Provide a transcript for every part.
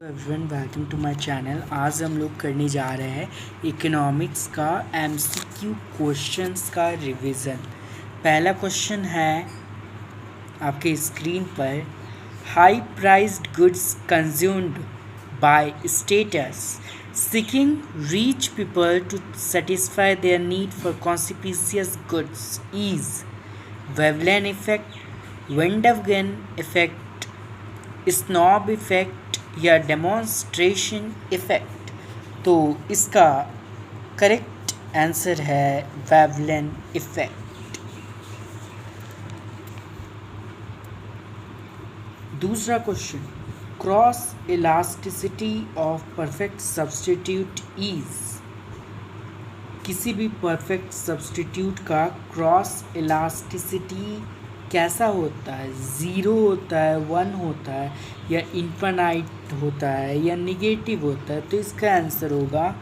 Everyone welcome to my channel. आज हम लोग करने जा रहे हैं इकोनॉमिक्स का एमसीक्यू क्वेश्चंस का रिवीजन। पहला क्वेश्चन है आपके स्क्रीन पर, high priced goods consumed by status seeking rich people to satisfy their need for conspicuous goods is Veblen effect, Van der Waals effect, snob effect या demonstration effect. तो इसका correct answer है वेवलेन effect. दूसरा question, cross elasticity of perfect substitute is. किसी भी perfect substitute का cross elasticity कैसा होता है? ज़ीरो होता है, वन होता है, या इन्फिनाइट होता है, या निगेटिव होता है? तो इसका आंसर होगा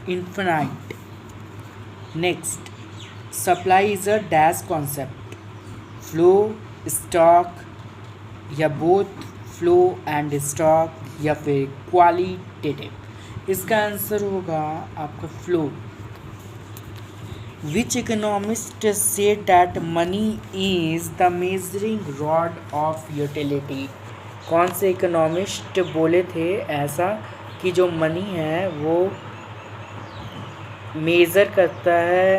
infinite. Next, supply is a dash concept, flow, stock, या बोथ फ्लो एंड स्टॉक, या फिर क्वालिटेटिव। इसका आंसर होगा आपका flow. Which economist said that money is the measuring rod of utility? कौन से इकोनॉमिस्ट बोले थे ऐसा कि जो मनी है वो मेज़र करता है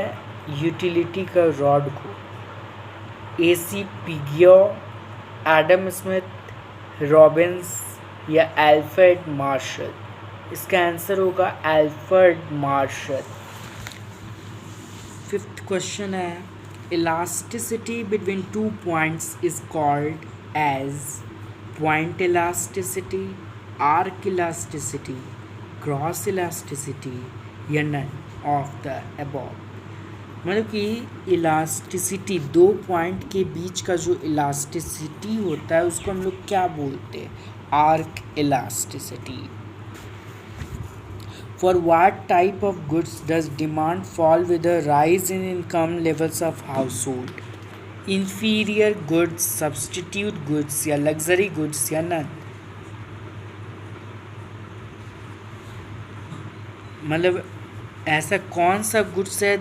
यूटिलिटी का रॉड को? AC Pigou, Adam Smith, Robbins, या अल्फ्रेड मार्शल? इसका आंसर होगा अल्फ्रेड मार्शल। फिफ्थ क्वेश्चन है, elasticity between two points is called as point elasticity, arc elasticity, cross elasticity, या नन ऑफ द अबव। मतलब कि इलास्टिसिटी, दो पॉइंट के बीच का जो इलास्टिसिटी होता है उसको हम लोग क्या बोलते हैं? Arc elasticity. For what type of goods does demand fall with a rise in income levels of household? Inferior goods, substitute goods, या luxury goods, या none? मतलब ऐसा कौन सा गुड्स है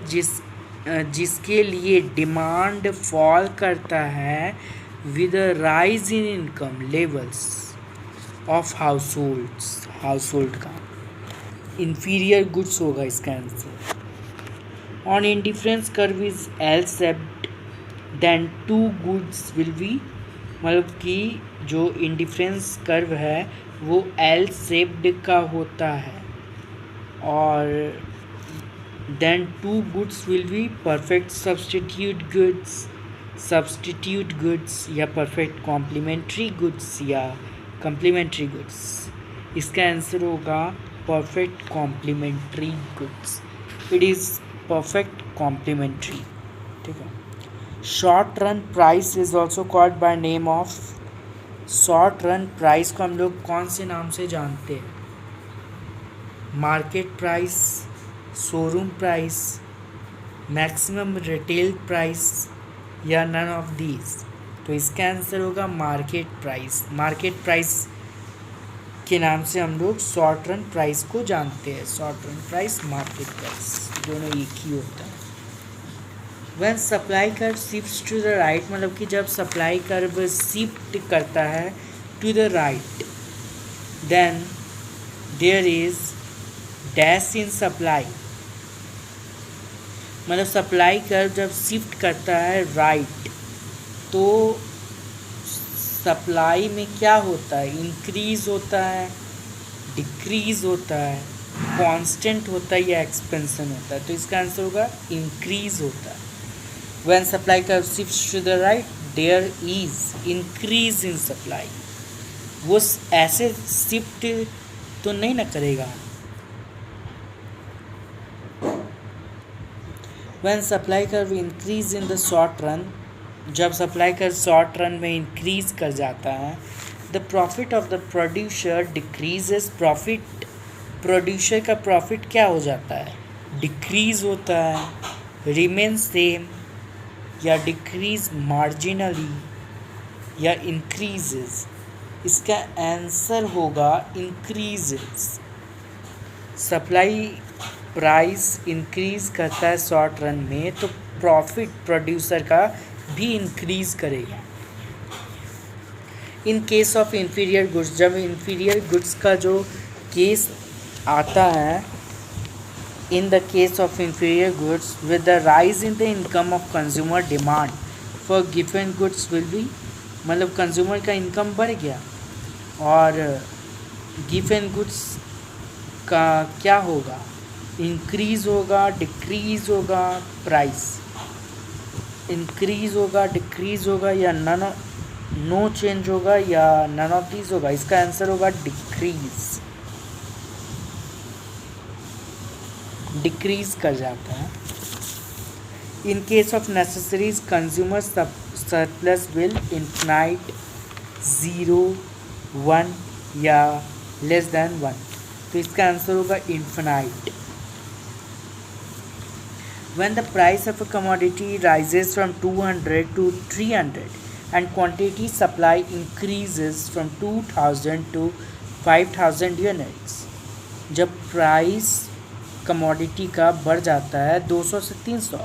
जिसके लिए डिमांड फॉल करता है with a rise in income levels of household का? इंफीरियर गुड्स होगा इसका answer. On indifference curve is L shaped then two goods will be. मतलब कि जो इंडिफरेंस कर्व है वो एल शेप्ड का होता है और then two goods will be perfect substitute goods, या परफेक्ट कॉम्प्लीमेंट्री गुड्स, या कंप्लीमेंट्री गुड्स। इसका आंसर होगा perfect complementary goods. It is perfect complementary. ठीक है। Short run price is also called by name of. Short run price को हम लोग कौन से नाम से जानते हैं? Market price, showroom price, maximum retail price, या नन ऑफ दीज? तो इसका आंसर होगा मार्केट प्राइस। मार्केट प्राइस के नाम से हम लोग शॉर्ट रन प्राइस को जानते हैं। Short run price, market price, दोनों एक ही होता है। When supply curve shifts to the right, मतलब कि जब सप्लाई कर्व शिफ्ट करता है to the right, then there is dash in supply. मतलब सप्लाई कर्व जब शिफ्ट करता है राइट तो सप्लाई में क्या होता है? इंक्रीज होता है, डिक्रीज होता है, कांस्टेंट होता है, या एक्सपेंशन होता है? तो इसका आंसर होगा इंक्रीज होता है। When supply curve shifts to the right there is increase in supply. वो ऐसे शिफ्ट तो नहीं ना करेगा। When supply curve increase in the short run, जब सप्लाई कर शॉर्ट रन में इंक्रीज कर जाता है, the profit of the producer decreases. Profit, producer का प्रॉफिट क्या हो जाता है? डिक्रीज होता है, रिमेन सेम, या डिक्रीज मार्जिनली, या इंक्रीजेस? इसका आंसर होगा इंक्रीजेस। सप्लाई प्राइस इंक्रीज करता है शॉर्ट रन में तो प्रॉफिट प्रोड्यूसर का भी इंक्रीज करेगा। In case of inferior goods, जब इंफीरियर गुड्स का जो केस आता है, in the case of inferior goods with the rise in the income of consumer demand for given goods will be, मतलब consumer का इनकम बढ़ गया और गिवन गुड्स का क्या होगा, इंक्रीज होगा, डिक्रीज होगा, प्राइस इंक्रीज होगा, डिक्रीज होगा या नो चेंज होगा या नन ऑफ दीज होगा। इसका आंसर होगा डिक्रीज, डिक्रीज कर जाता है। In case of necessaries consumer surplus will infinite, 0, 1 या लेस देन 1, तो इसका आंसर होगा infinite. When the price of a commodity rises from 200 to 300 and quantity supply increases from 2000 to 5000 units, जब price commodity का बढ़ जाता है 200 से 300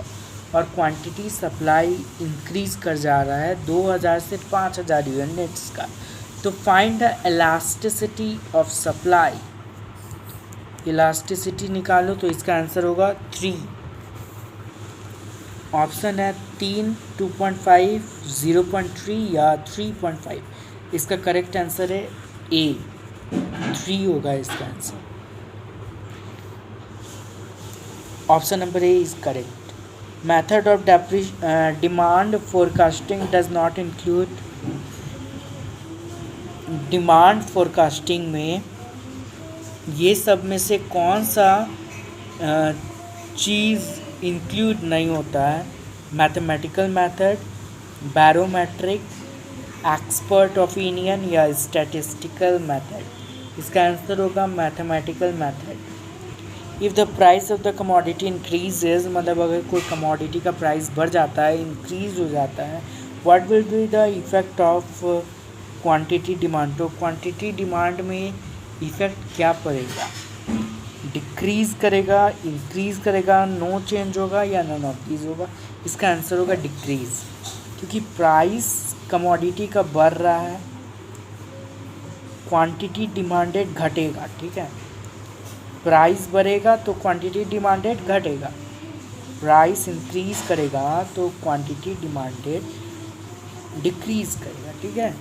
और क्वांटिटी सप्लाई इंक्रीज कर जा रहा है 2000 से 5000 यूनिट्स का, तो find the elasticity of supply. Elasticity निकालो तो इसका आंसर होगा 3। ऑप्शन है 3, 2.5, 0.3 या 3.5। इसका करेक्ट आंसर है ए, 3 होगा इसका answer. Option number A is correct. Method of demand forecasting does not include, demand forecasting में ये सब में से कौन सा चीज़ इंक्लूड नहीं होता है? Mathematical method, barometric, expert opinion या स्टैटिस्टिकल मेथड। इसका आंसर होगा mathematical method. If the price of the commodity increases, मतलब अगर कोई कमोडिटी का प्राइस बढ़ जाता है, इंक्रीज हो जाता है, what will be the effect of quantity demand, तो क्वांटिटी डिमांड में इफ़ेक्ट क्या पड़ेगा? डिक्रीज़ करेगा, इंक्रीज़ करेगा, नो चेंज होगा या नन ऑफ दीज होगा? इसका आंसर होगा डिक्रीज़, क्योंकि प्राइस कमोडिटी का बढ़ रहा है, क्वांटिटी डिमांडेड घटेगा। ठीक है, प्राइस बढ़ेगा तो क्वांटिटी डिमांडेड घटेगा, प्राइस इंक्रीज़ करेगा तो क्वांटिटी डिमांडेड डिक्रीज़ करेगा। ठीक है।